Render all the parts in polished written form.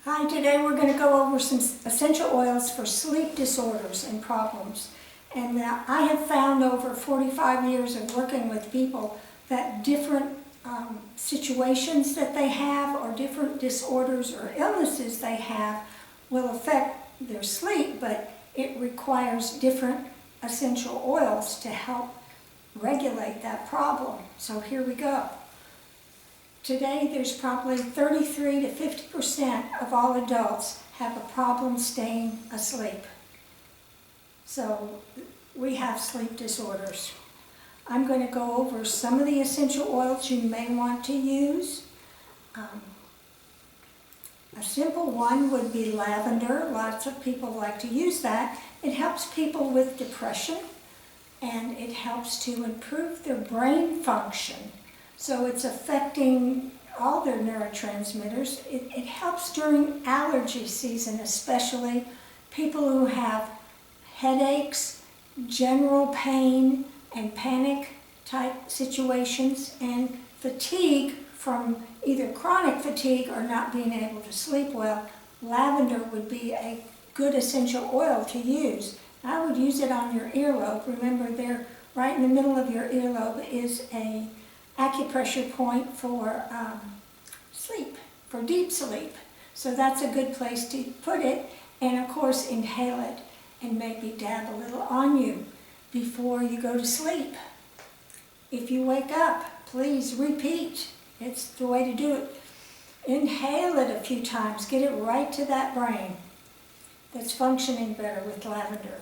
Hi, today we're going to go over some essential oils for sleep disorders and problems. And I have found over 45 years of working with people that different situations that they have or different disorders or illnesses they have will affect their sleep, but it requires different essential oils to help regulate that problem. So here we go. Today, there's probably 33 to 50% of all adults have a problem staying asleep. So we have sleep disorders. I'm going to go over some of the essential oils you may want to use. A simple one would be lavender. Lots of people like to use that. It helps people with depression, and it helps to improve their brain function. So it's affecting all their neurotransmitters. It helps during allergy season, especially people who have headaches, general pain, and panic type situations, and fatigue from either chronic fatigue or not being able to sleep well. Lavender would be a good essential oil to use. I would use it on your earlobe. Remember, there, right in the middle of your earlobe is a acupressure point for sleep, for deep sleep. So that's a good place to put it, and of course inhale it and maybe dab a little on you before you go to sleep. If you wake up, please repeat. It's the way to do it. Inhale it a few times, get it right to that brain that's functioning better with lavender.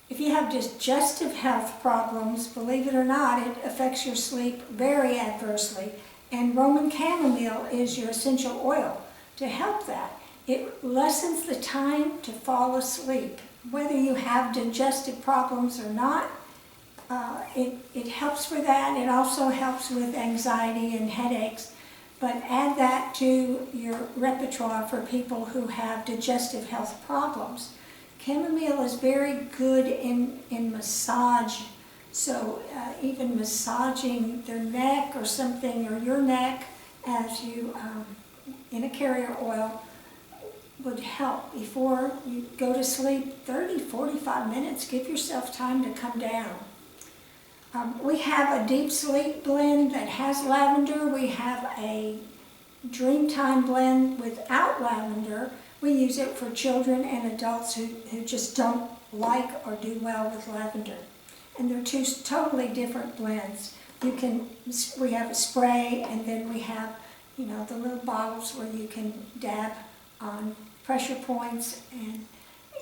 If you have digestive health problems, believe it or not, it affects your sleep very adversely. And Roman chamomile is your essential oil to help that. It lessens the time to fall asleep. Whether you have digestive problems or not, it helps for that. It also helps with anxiety and headaches. But add that to your repertoire for people who have digestive health problems. Chamomile is very good in massage, so even massaging their neck or something, or your neck as you, in a carrier oil, would help. Before you go to sleep, 30-45 minutes, give yourself time to come down. We have a deep sleep blend that has lavender. We have a Dreamtime blend without lavender. We use it for children and adults who just don't like or do well with lavender. And they're two totally different blends. We have a spray, and then we have, the little bottles where you can dab on pressure points and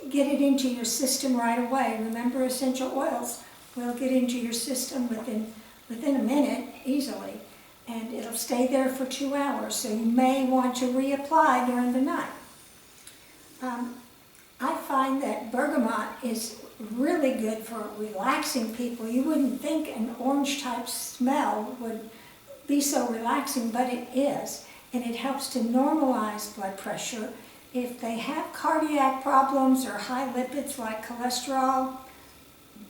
get it into your system right away. Remember, essential oils will get into your system within a minute easily, and it'll stay there for 2 hours. So you may want to reapply during the night. I find that bergamot is really good for relaxing people. You wouldn't think an orange type smell would be so relaxing, but it is. And it helps to normalize blood pressure. If they have cardiac problems or high lipids like cholesterol,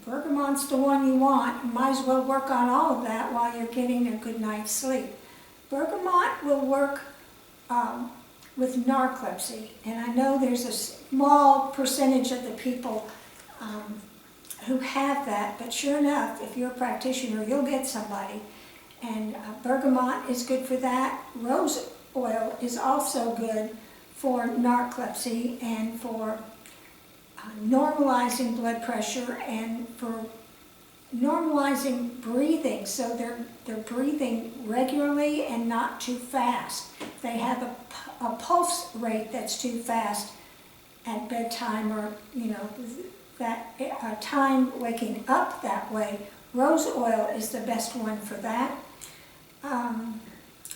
bergamot's the one you want. You might as well work on all of that while you're getting a good night's sleep. Bergamot will work with narcolepsy, and I know there's a small percentage of the people who have that, but sure enough, if you're a practitioner, you'll get somebody. And bergamot is good for that. Rose oil is also good for narcolepsy and for normalizing blood pressure and for normalizing breathing, so they're breathing regularly and not too fast. If they have a pulse rate that's too fast at bedtime, or that time waking up that way, rose oil is the best one for that.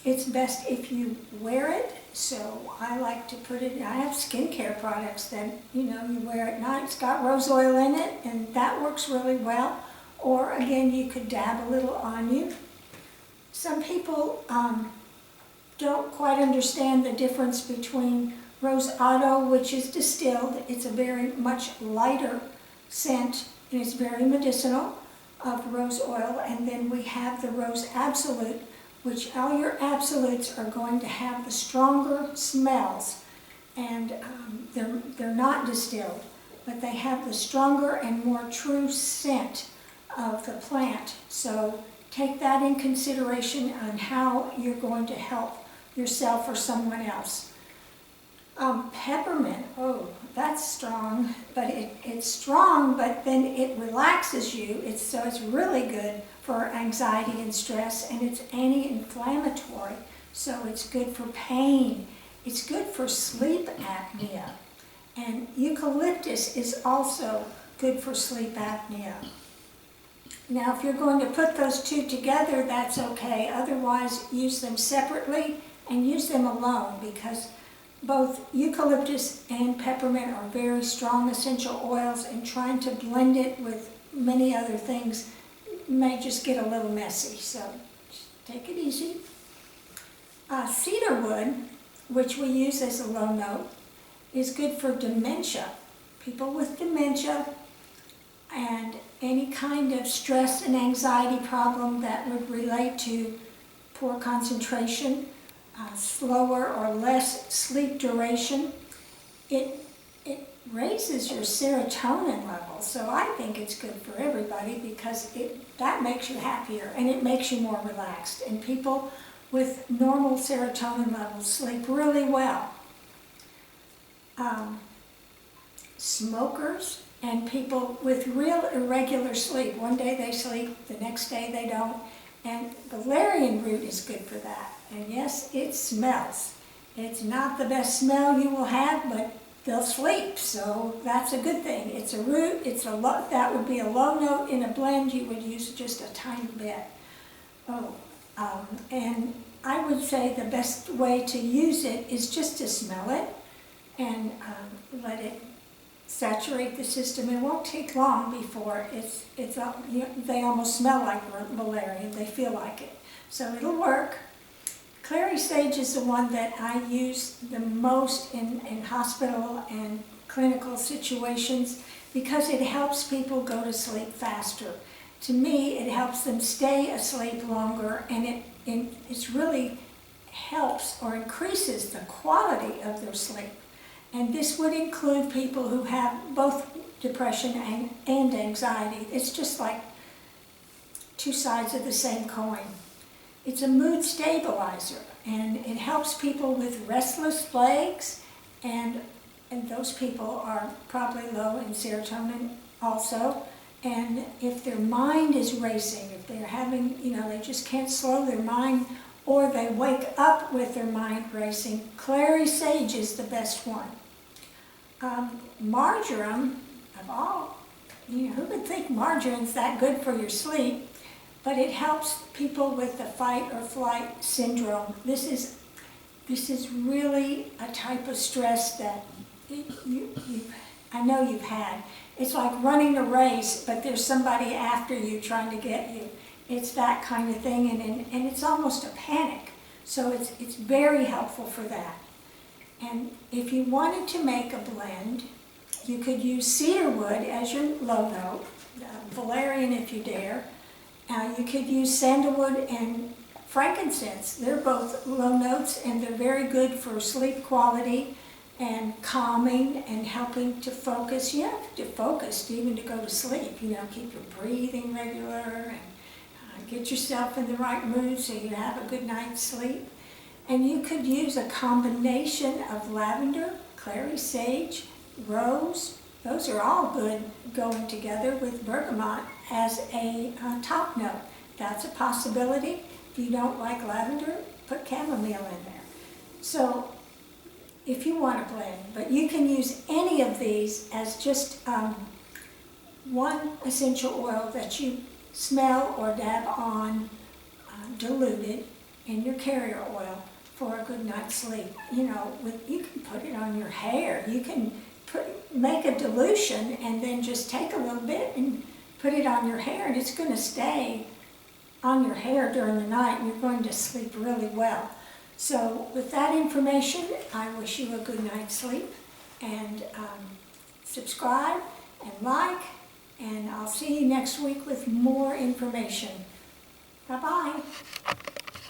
It's best if you wear it, so I like to put it, I have skincare products that you wear at night. It's got rose oil in it, and that works really well. Or again, you could dab a little on you. Some people don't quite understand the difference between Rose Otto, which is distilled. It's a very much lighter scent, and it's very medicinal, of rose oil. And then we have the Rose Absolute, which all your absolutes are going to have the stronger smells. and they're not distilled, but they have the stronger and more true scent of the plant. So take that in consideration on how you're going to help yourself or someone else. Peppermint, oh, that's strong, but it's strong, but then it relaxes you. So it's really good for anxiety and stress, and it's anti-inflammatory, so it's good for pain. It's good for sleep apnea, and eucalyptus is also good for sleep apnea. Now, if you're going to put those two together, that's okay. Otherwise, use them separately and use them alone, because both eucalyptus and peppermint are very strong essential oils, and trying to blend it with many other things may just get a little messy, so just take it easy. Cedarwood, which we use as a low note, is good for dementia. People with dementia and any kind of stress and anxiety problem that would relate to poor concentration, slower or less sleep duration. It raises your serotonin levels, so I think it's good for everybody, because that makes you happier and it makes you more relaxed. And people with normal serotonin levels sleep really well. Smokers and people with real irregular sleep. One day they sleep, the next day they don't. And Valerian root is good for that. And yes, it smells. It's not the best smell you will have, but they'll sleep, so that's a good thing. It's a root. That would be a low note in a blend. You would use just a tiny bit. And I would say the best way to use it is just to smell it and let it saturate the system. It won't take long before they almost smell like valerian. They feel like it, so it'll work. Clary Sage is the one that I use the most in hospital and clinical situations, because it helps people go to sleep faster. To me, it helps them stay asleep longer, and it really helps or increases the quality of their sleep. And this would include people who have both depression and anxiety. It's just like two sides of the same coin. It's a mood stabilizer, and it helps people with restless legs, and those people are probably low in serotonin also. And if their mind is racing, if they're having, they just can't slow their mind, or they wake up with their mind racing, Clary Sage is the best one. Marjoram, of all, who would think marjorine's that good for your sleep? But it helps people with the fight or flight syndrome. This is really a type of stress that I know you've had. It's like running a race, but there's somebody after you trying to get you. It's that kind of thing, and it's almost a panic. So it's very helpful for that. And if you wanted to make a blend, you could use cedarwood as your low note, valerian if you dare. You could use sandalwood and frankincense. They're both low notes, and they're very good for sleep quality and calming and helping to focus. You have to focus even to go to sleep. Keep your breathing regular and get yourself in the right mood so you have a good night's sleep. And you could use a combination of lavender, clary sage, rose. Those are all good going together with bergamot as a top note. That's a possibility. If you don't like lavender, put chamomile in there. So if you want to blend, but you can use any of these as just one essential oil that you smell or dab on, diluted in your carrier oil for a good night's sleep. You can put it on your hair. You can make a dilution and then just take a little bit and put it on your hair, and it's going to stay on your hair during the night, and you're going to sleep really well. So with that information, I wish you a good night's sleep, and subscribe and like, and I'll see you next week with more information. Bye-bye.